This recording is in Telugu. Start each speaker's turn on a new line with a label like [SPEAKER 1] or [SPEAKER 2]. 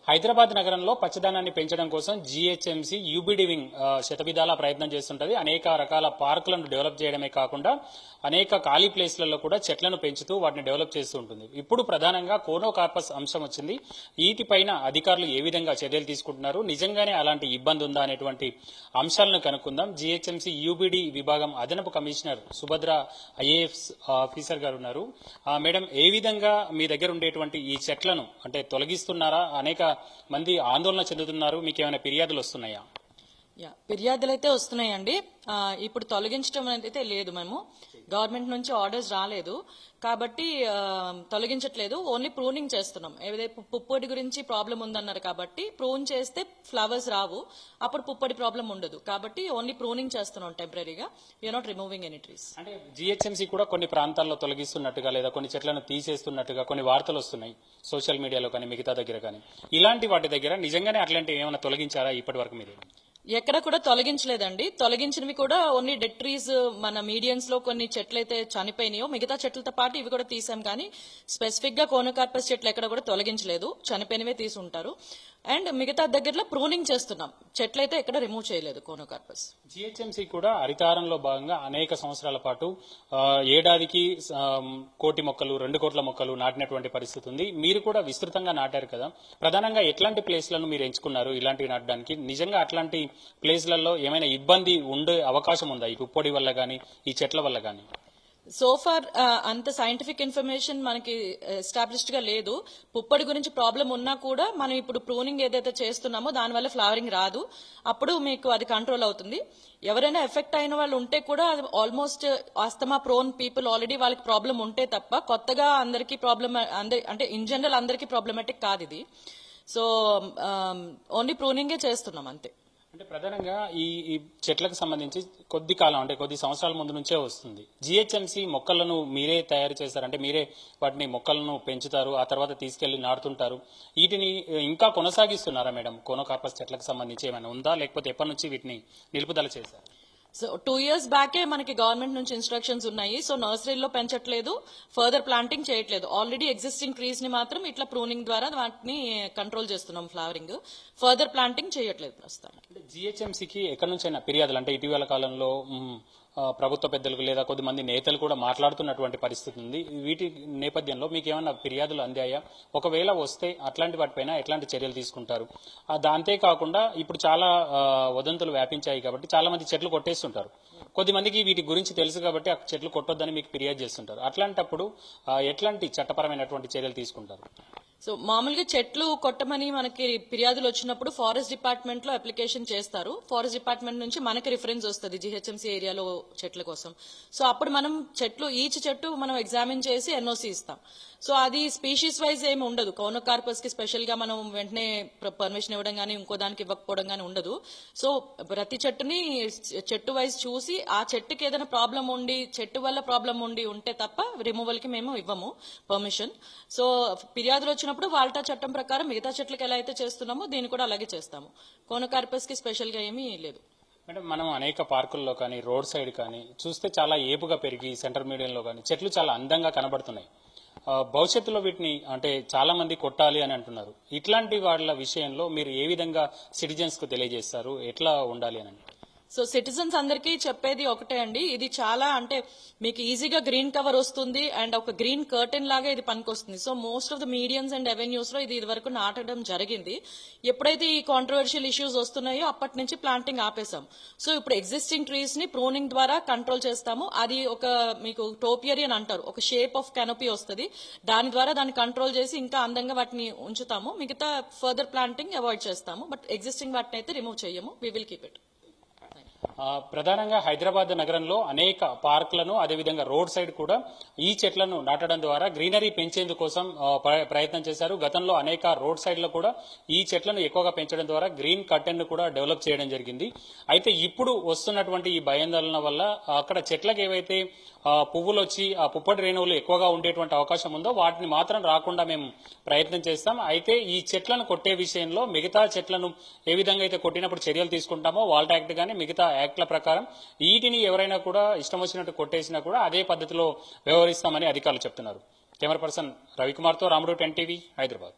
[SPEAKER 1] హైదరాబాద్ నగరంలో పచ్చదనాన్ని పెంచడం కోసం జీహెచ్ఎంసీ యూబీడీ వింగ్ శతవిధాల ప్రయత్నం చేస్తుంటది. అనేక రకాల పార్కులను డెవలప్ చేయడమే కాకుండా అనేక ఖాళీ ప్లేస్లలో కూడా చెట్లను పెంచుతూ వాటిని డెవలప్ చేస్తూ ఉంటుంది. ఇప్పుడు ప్రధానంగా కోనోకార్పస్ అంశం వచ్చింది. వీటిపైన అధికారులు ఏ విధంగా చర్యలు తీసుకుంటున్నారు, నిజంగానే అలాంటి ఇబ్బంది ఉందా అనేటువంటి అంశాలను కనుక్కుందాం. జీహెచ్ఎంసీ యూబీడీ విభాగం అదనపు కమిషనర్ సుభద్ర ఐఏఎస్ ఆఫీసర్ గారు ఉన్నారు. మేడం, ఏ విధంగా మీ దగ్గర ఉండేటువంటి ఈ చెట్లను అంటే తొలగిస్తున్నారా? అనేక మంది ఆందోళన చెందుతున్నారు. మీకు ఏమైనా ఫిర్యాదులు వస్తున్నాయా?
[SPEAKER 2] ఫిర్యాదులు అయితే వస్తున్నాయండి. ఇప్పుడు తొలగించడం అయితే లేదు. మేము గవర్నమెంట్ నుంచి ఆర్డర్స్ రాలేదు కాబట్టి తొలగించట్లేదు. ఓన్లీ ప్రూనింగ్ చేస్తున్నాం. ఏదైతే పుప్పొడి గురించి ప్రాబ్లం ఉందన్నారు కాబట్టి ప్రూన్ చేస్తే ఫ్లవర్స్ రావు, అప్పుడు పుప్పొడి ప్రాబ్లం ఉండదు. కాబట్టి ఓన్లీ ప్రూనింగ్ చేస్తున్నాం టెంపరీగా. We are not removing any trees.
[SPEAKER 1] అంటే జీహెచ్ఎంసీ కూడా కొన్ని ప్రాంతాల్లో తొలగిస్తున్నట్టుగా లేదా కొన్ని చెట్లను తీసేస్తున్నట్టుగా కొన్ని వార్తలు వస్తున్నాయి సోషల్ మీడియాలో కానీ మిగతా దగ్గర కానీ. ఇలాంటి వాటి దగ్గర నిజంగానే అట్లాంటివి ఏమైనా తొలగించారా ఇప్పటి వరకు మీరు?
[SPEAKER 2] ఎక్కడ కూడా తొలగించలేదండి. తొలగించినవి కూడా ఓన్లీ డెడ్ ట్రీస్, మన మీడియన్స్ లో కొన్ని చెట్లు అయితే చనిపోయినాయో మిగతా చెట్లతో పాటు ఇవి కూడా తీసాం. కానీ స్పెసిఫిక్ గా కోనోకార్పస్ చెట్లు ఎక్కడ కూడా తొలగించలేదు, చనిపోయినవే తీసి ఉంటారు. అండ్ మిగతా దగ్గరలో ప్రూనింగ్ చేస్తున్నాం. చెట్లయితే ఎక్కడ రిమూవ్ చేయలేదు కోనోకార్పస్.
[SPEAKER 1] జీహెచ్ఎంసీ కూడా హరితారంలో భాగంగా అనేక సంవత్సరాల పాటు ఏడాదికి 1 కోటి మొక్కలు 2 కోట్ల మొక్కలు నాటినటువంటి పరిస్థితి ఉంది. మీరు కూడా విస్తృతంగా నాటారు కదా. ప్రధానంగా ఎట్లాంటి ప్లేస్లను మీరు ఎంచుకున్నారు ఇలాంటివి నాటడానికి? నిజంగా అట్లాంటి ప్లేస్లలో ఏమైనా ఇబ్బంది ఉండే అవకాశం ఉందా ఈ పుప్పొడి వల్ల గానీ ఈ చెట్ల వల్ల గానీ?
[SPEAKER 2] సోఫార్ అంత సైంటిఫిక్ ఇన్ఫర్మేషన్ మనకి ఎస్టాబ్లిష్డ్ గా లేదు. పుప్పొడి గురించి ప్రాబ్లం ఉన్నా కూడా మనం ఇప్పుడు ప్రూనింగ్ ఏదైతే చేస్తున్నామో దానివల్ల ఫ్లవరింగ్ రాదు. అప్పుడు మీకు అది కంట్రోల్ అవుతుంది. ఎవరైనా ఎఫెక్ట్ అయిన వాళ్ళు ఉంటే కూడా almost asthma prone people already వాళ్ళకి ప్రాబ్లం ఉంటే తప్ప కొత్తగా అందరికీ ప్రాబ్లం అంటే ఇన్ జనరల్ అందరికీ ప్రాబ్లమాటిక్ కాదు ఇది. సో ఓన్లీ ప్రూనింగే చేస్తున్నాం అంతే.
[SPEAKER 1] అంటే ప్రధానంగా ఈ చెట్లకు సంబంధించి కొద్ది కాలం అంటే కొద్ది సంవత్సరాల ముందు నుంచే వస్తుంది. జీహెచ్ఎంసీ మొక్కలను మీరే తయారు చేస్తారు, అంటే మీరే వాటిని మొక్కలను పెంచుతారు, ఆ తర్వాత తీసుకెళ్లి నాటుతుంటారు. వీటిని ఇంకా కొనసాగిస్తున్నారా మేడం? కోనోకార్పస్ చెట్లకు సంబంధించి ఏమైనా ఉందా, లేకపోతే ఎప్పటి నుంచి వీటిని నిలుపుదల చేశారు?
[SPEAKER 2] సో 2 years బ్యాకే మనకి గవర్నమెంట్ నుంచి ఇన్స్ట్రక్షన్స్ ఉన్నాయి. సో నర్సరీలో పెంచట్లేదు, ఫర్దర్ ప్లాంటింగ్ చేయట్లేదు. ఆల్రెడీ ఎగ్జిస్టింగ్ ట్రీస్ ని మాత్రం ఇట్లా ప్రూనింగ్ ద్వారా వాటిని కంట్రోల్ చేస్తున్నాం ఫ్లవరింగ్. ఫర్దర్ ప్లాంటింగ్ చేయట్లేదు ప్రస్తుతానికి.
[SPEAKER 1] జీహెచ్ఎంసీకి ఎక్కడి నుంచైనా ఫిర్యాదులు అంటే ఇటీవల కాలంలో ప్రభుత్వ పెద్దలకు లేదా కొద్దిమంది నేతలు కూడా మాట్లాడుతున్నటువంటి పరిస్థితి ఉంది. వీటి నేపథ్యంలో మీకు ఏమైనా ఫిర్యాదులు అందాయా? ఒకవేళ వస్తే అట్లాంటి వాటిపైన ఎట్లాంటి చర్యలు తీసుకుంటారు? అంతేకాకుండా ఇప్పుడు చాలా వదంతులు వ్యాపించాయి కాబట్టి చాలా మంది చెట్లు కొట్టేస్తుంటారు. కొద్దిమందికి వీటి గురించి తెలుసు కాబట్టి ఆ చెట్లు కొట్టొద్దని మీకు ఫిర్యాదు చేస్తుంటారు. అట్లాంటప్పుడు ఎట్లాంటి చట్టపరమైనటువంటి చర్యలు తీసుకుంటారు?
[SPEAKER 2] సో మామూలుగా చెట్లు కొట్టమని మనకి ఫిర్యాదులు వచ్చినప్పుడు ఫారెస్ట్ డిపార్ట్మెంట్ లో అప్లికేషన్ చేస్తారు. ఫారెస్ట్ డిపార్ట్మెంట్ నుంచి మనకి రిఫరెన్స్ వస్తుంది జీహెచ్ఎంసీ ఏరియాలో చెట్ల కోసం. సో అప్పుడు మనం ఈచ్ చెట్టు మనం ఎగ్జామిన్ చేసి ఎన్ఓసి ఇస్తాం. సో అది స్పీషీస్ వైజ్ ఏమి ఉండదు. కోనోకార్పస్ కి స్పెషల్ గా మనం వెంటనే పర్మిషన్ ఇవ్వడం కానీ ఇంకో దానికి ఇవ్వకపోవడం కానీ ఉండదు. సో ప్రతి చెట్టుని చెట్టు వైజ్ చూసి ఆ చెట్టుకి ఏదైనా ప్రాబ్లం ఉండి చెట్టు వల్ల ప్రాబ్లం ఉంటే తప్ప రిమూవల్ కి మేము ఇవ్వము పర్మిషన్. సో ఫిర్యాదులు వచ్చినప్పుడు వాల్టా చట్టం ప్రకారం మిగతా చెట్లకి ఎలా అయితే చేస్తున్నామో దీన్ని కూడా అలాగే చేస్తాము. కోనోకార్పస్ కి స్పెషల్ గా ఏమీ లేదు.
[SPEAKER 1] మేడం, మనం అనేక పార్కుల్లో కానీ రోడ్ సైడ్ కానీ చూస్తే చాలా ఏపుగా పెరిగి సెంటర్ మీడియంలో కానీ చెట్లు చాలా అందంగా కనబడుతున్నాయి. భవిష్యత్తులో వీటిని అంటే చాలా మంది కొట్టాలి అని అంటున్నారు. ఇట్లాంటి వాళ్ళ విషయంలో మీరు ఏ విధంగా సిటిజన్స్ కు తెలియజేస్తారు, ఎట్లా ఉండాలి అని?
[SPEAKER 2] సో సిటిజన్స్ అందరికీ చెప్పేది ఒకటే అండి, ఇది చాలా అంటే మీకు ఈజీగా గ్రీన్ కవర్ వస్తుంది అండ్ ఒక గ్రీన్ కర్టెన్ లాగా ఇది పనికొస్తుంది. So most of the medians and avenues లో ఇది వరకు నాటడం జరిగింది. ఎప్పుడైతే ఈ కాంట్రవర్షియల్ ఇష్యూస్ వస్తున్నాయో అప్పటి నుంచి ప్లాంటింగ్ ఆపేసాం. సో ఇప్పుడు ఎగ్జిస్టింగ్ ట్రీస్ ని ప్రూనింగ్ ద్వారా కంట్రోల్ చేస్తాము. అది ఒక మీకు టోపియరీ అని అంటారు, ఒక షేప్ ఆఫ్ కెనోపీ వస్తుంది. దాని ద్వారా దాన్ని కంట్రోల్ చేసి ఇంకా అందంగా వాటిని ఉంచుతాము. మిగతా ఫర్దర్ ప్లాంటింగ్ అవాయిడ్ చేస్తాము. బట్ ఎగ్జిస్టింగ్ వాటిని అయితే రిమూవ్ చేయము. We will keep it.
[SPEAKER 1] ప్రధానంగా హైదరాబాద్ నగరంలో అనేక పార్కులను అదేవిధంగా రోడ్ సైడ్ కూడా ఈ చెట్లను నాటడం ద్వారా గ్రీనరీ పెంచేందుకోసం ప్రయత్నం చేశారు. గతంలో అనేక రోడ్ సైడ్ లో కూడా ఈ చెట్లను ఎక్కువగా పెంచడం ద్వారా గ్రీన్ కర్టెన్ ను కూడా డెవలప్ చేయడం జరిగింది. అయితే ఇప్పుడు వస్తున్నటువంటి ఈ భయాందోళన వల్ల అక్కడ చెట్లకు ఏవైతే పువ్వులు వచ్చి ఆ పుప్పటి రేణువులు ఎక్కువగా ఉండేటువంటి అవకాశం ఉందో వాటిని మాత్రం రాకుండా మేము ప్రయత్నం చేస్తాం. అయితే ఈ చెట్లను కొట్టే విషయంలో మిగతా చెట్లను ఏ విధంగా అయితే కొట్టినప్పుడు చర్యలు తీసుకుంటామో వాల్ట్ యాక్ట్ గానీ మిగతా యాక్ట్ల ప్రకారం వీటిని ఎవరైనా కూడా ఇష్టం వచ్చినట్టు కొట్టేసినా కూడా అదే పద్ధతిలో వ్యవహరిస్తామని అధికారులు చెప్తున్నారు. కెమెరా పర్సన్ రవికుమార్తో రాముడు, 10 టీవీ, హైదరాబాద్.